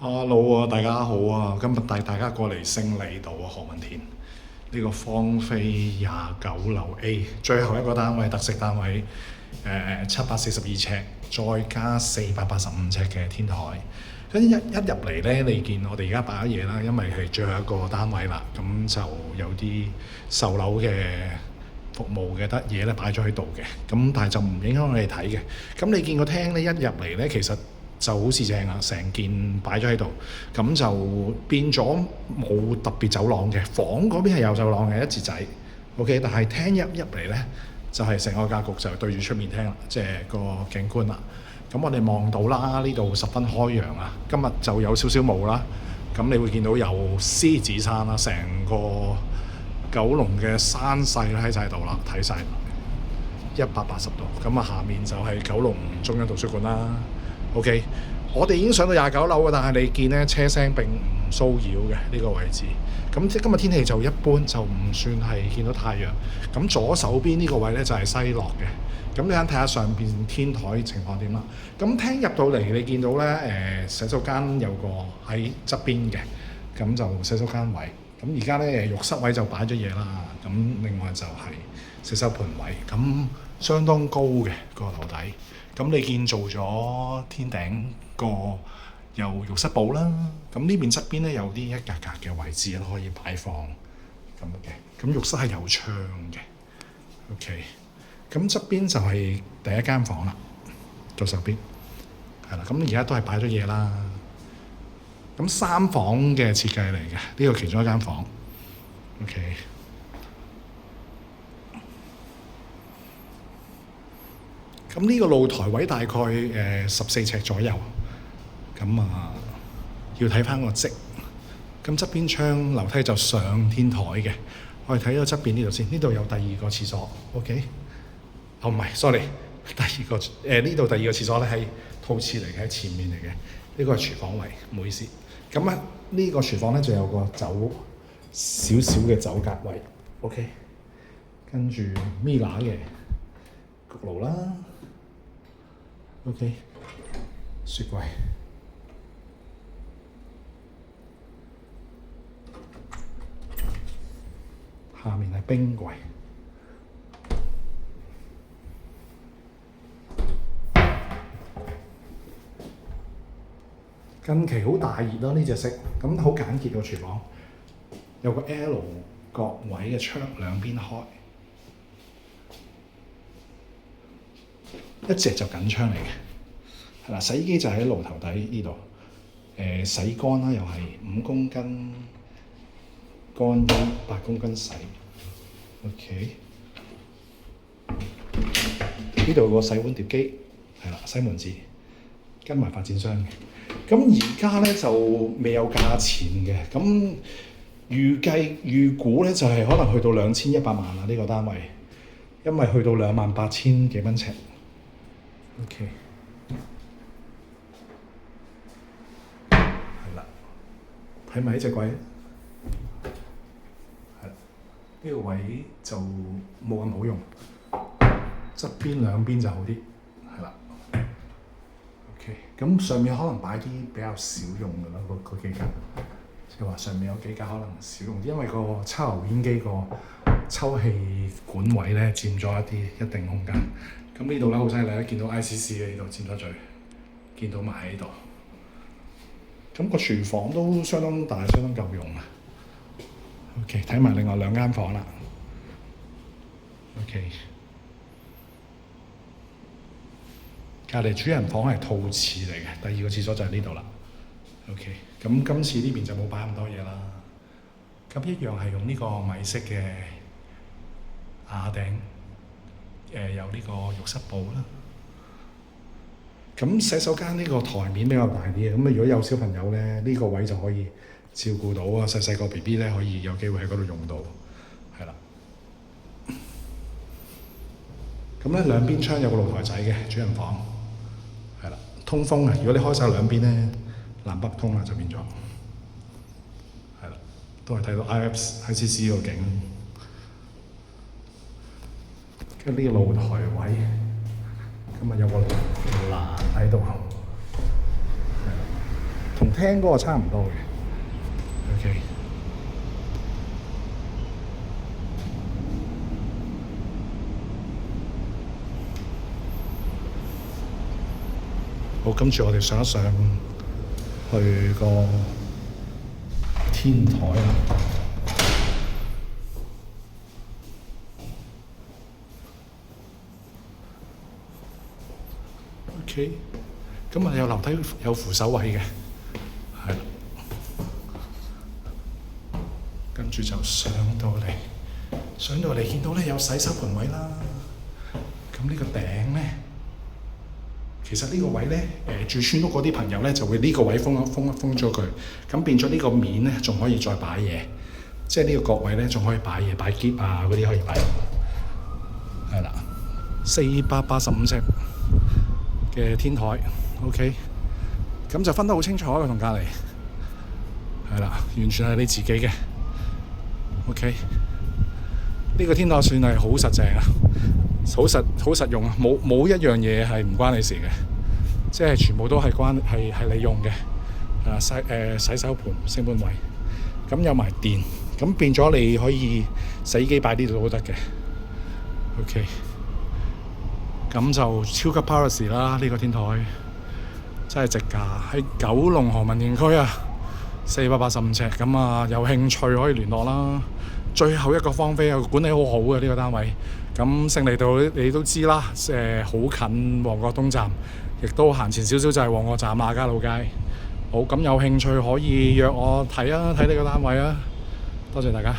Hello 啊，大家好啊！今日帶大家過嚟勝利道啊，何文田呢個芳菲29樓 A 最後一個單位，特色單位，742尺，再加485尺嘅天台。跟一入嚟咧，你見我哋而家擺咗嘢啦，因為係最後一個單位啦，咁就有啲售樓嘅服務嘅得嘢咧擺咗喺度嘅，咁但係就唔影響我哋睇嘅。咁你見個廳咧一入嚟咧，其實就好似正啊，成件擺咗喺度，咁就變咗冇特別走廊嘅。房嗰邊係有走廊嘅一截仔 ，OK， 但係廳入嚟咧就係成個格局就對住出面廳啦，即係個景觀啦。咁我哋望到啦，呢度十分開揚啊！今日就有少少霧啦，咁你會見到有獅子山啦，成個九龍嘅山勢咧喺晒度啦，睇晒180度。咁啊，下面就係九龍中央圖書館啦。OK， 我哋已經上到29樓嘅，但係你見咧車聲並唔騷擾嘅呢個位置。咁今日天氣就一般，就唔算係見到太陽。咁左手邊呢個位咧就係西落嘅。咁你睇下上邊天台情況點啦。咁廳入到嚟，你見到咧洗手間有個喺側邊嘅，咁就洗手間位。咁而家咧浴室位就擺咗嘢啦。咁另外就係洗手盆位，咁相當高嘅個樓底。咁你見做咗天頂個有浴室寶啦。咁呢邊側邊咧有啲一格格嘅位置可以擺放咁嘅。咁浴室係有窗嘅。OK。咁側邊就係第一間房啦，左手邊係啦。咁而家都係擺咗嘢啦。咁3房嘅設計嚟嘅，呢個其中一間房。OK。咁呢個露台位大概14尺左右。咁要睇翻個積。咁側邊窗樓梯就上天台嘅。我哋睇咗側邊呢度先，呢度有第二個廁所。OK。唔係 ，sorry， 第二個呢度第二個廁所咧係套廁嚟嘅，喺前面嚟嘅。呢個係廚房位，唔好意思。咁啊，呢個廚房咧就有個少少嘅走格位 ，OK。跟住咪拿嘅焗爐啦 ，OK。雪櫃，下面係冰櫃。近期好大熱咯，呢隻色，咁好簡潔個廚房，有個 L 角位嘅窗兩邊開，一隻就緊窗嚟嘅，係啦。洗衣機就喺爐頭底呢度，洗乾啦，又係5公斤乾衣，8公斤洗 ，OK。呢度個洗碗碟機係啦，西門子跟埋發展商嘅。咁而家咧就未有價錢嘅，咁預估咧就係可能去到2100萬啦呢個單位，因為去到28000幾蚊尺。OK， 係啦，睇埋呢隻櫃，係啦，呢個位就冇咁好用，側邊兩邊就好啲，係啦。咁上面可能擺啲比較少用嘅啦，嗰幾格，即係話上面有幾格可能少用啲，因為個抽油煙機個抽氣管位咧佔咗一定空間。咁呢度咧好犀利啦，見到 ICC 嘅呢度佔咗最，見到埋喺度。咁個廚房都相當大，相當夠用啊。OK， 睇埋另外2間房啦。OK。隔離主人房係套廁嚟嘅，第二個廁所就係呢度啦。OK， 咁今次呢邊就冇擺咁多嘢啦。咁一樣係用呢個米色嘅瓦頂，有呢個浴室寶啦。咁洗手間呢個台面比較大啲嘅，咁如果有小朋友咧，呢個位就可以照顧到啊，細個 BB 咧可以有機會喺嗰度用到，係啦。咁咧兩邊窗有個露台仔嘅主人房。係啦，通風啊！如果你開晒兩邊咧，南北通啦就變咗，係啦，都係睇到 ICC 個景。跟住呢個露台位，咁啊有個欄喺度，係啦，通風。廳嗰個差唔多嘅。OK。好，跟住我哋上一上去個天台啦。OK，咁啊有樓梯有扶手位嘅，係啦。跟住就上到嚟見到咧有洗手盆位啦。咁呢個頂咧，其實呢個位咧，住村屋嗰啲朋友咧就會呢個位封咗佢，咁變咗呢個面咧仲可以再擺嘢，即係呢個角位咧仲可以擺嘢，擺篋啊嗰啲可以擺。係啦，485尺嘅天台 ，OK， 咁就分得好清楚嘅同隔離，係啦，完全係你自己嘅 ，OK。呢個天台算係好實淨啊，好實用啊，冇一樣嘢係唔關你事嘅，即係全部都係係你用嘅，洗手盆、升盤位，咁有埋電，咁變咗你可以洗衣機擺呢度都得嘅 ，OK。咁就超級 Palace 啦！呢個天台真係值價，喺九龍何文田區啊，485尺。咁啊，有興趣可以聯絡啦。最後一個荒飛啊，管理好好嘅呢個單位。咁勝利道你都知啦，好近旺角東站，亦都行前少少就係旺角站亞皆老街。好，咁有興趣可以約我睇呢個單位啊！多謝大家。